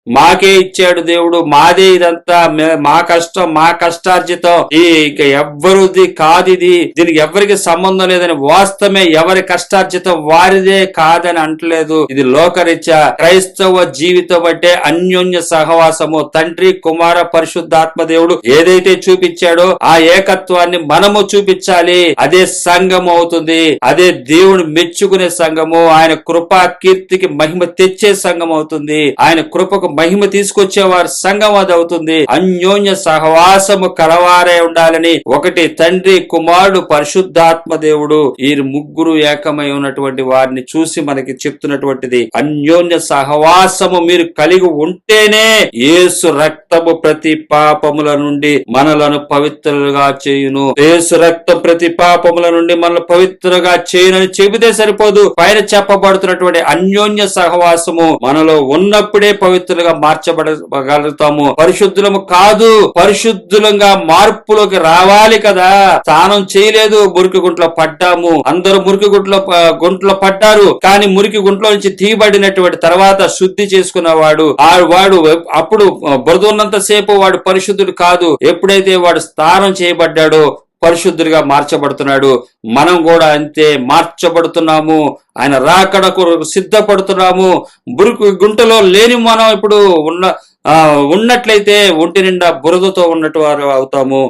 మాకే ఇచ్చాడు దేవుడు, మాదే ఇదంతా, మా కష్టం, మా కష్టార్జితం, ఇక ఎవ్వరుది కాదు, దీనికి ఎవరికి సంబంధం లేదని, వాస్తవమే ఎవరి కష్టార్జితం వారిదే కాదని అంటలేదు. ఇది లోకరీత్యా క్రైస్తవ జీవితం అంటే అన్యోన్య సహవాసము. తండ్రి, కుమార, పరిశుద్ధాత్మ దేవుడు ఏదైతే చూపించాడో ఆ ఏకత్వాన్ని మనము చూపించాలి. అదే సంఘము అవుతుంది. అదే దేవుడు మెచ్చుకునే సంఘము. ఆయన కృపా కీర్తికి మహిమ తెచ్చే సంఘం అవుతుంది. ఆయన కృపకు మహిమ తీసుకొచ్చేవారు సంఘం అది అవుతుంది. అన్యోన్య సహవాసము కలవారే ఉండాలని ఒకటి తండ్రి, కుమారుడు, పరిశుద్ధాత్మ దేవుడు ఈ ముగ్గురు ఏకమై ఉన్నటువంటి వారిని చూసి మనకి చెప్తున్నటువంటిది. అన్యోన్య సహవాసము మీరు కలిగి ఉంటేనే యేసు రక్తము ప్రతి పాపముల నుండి మనలను పవిత్రులుగా చేయును. యేసు రక్తం ప్రతి పాపముల నుండి మనల్ని పవిత్రులుగా చేయునని చెబితే సరిపోదు. పైన చెప్పబడుతున్నటువంటి అన్యోన్య సహవాసము మనలో ఉన్నప్పుడే పవిత్రులుగా మార్చబడగలుగుతాము. పరిశుద్ధులము కాదు, పరిశుద్ధులంగా మార్పులోకి రావాలి కదా. స్నానం చేయలేదు, మురికి గుంట్లో పడ్డాము. అందరూ మురికి గుంట్లో పడ్డారు. కానీ మురికి గుంట్లో నుంచి తీయబడినటువంటి తర్వాత శుద్ధి చేసుకున్నవాడు వాడు అప్పుడు బురద ఉన్నంత సేపు వాడు పరిశుద్ధుడు కాదు. ఎప్పుడైతే వాడు స్నానం చేయబడ్డాడో పరిశుద్ధుడిగా మార్చబడుతున్నాడు. మనం కూడా అంతే మార్చబడుతున్నాము. ఆయన రాకడకు సిద్ధపడుతున్నాము. మురికి గుంటలో లేని మనం ఇప్పుడు ఉన్నట్లయితే ఒంటి నిండా బురదతో ఉన్నట్టు వారు అవుతాము.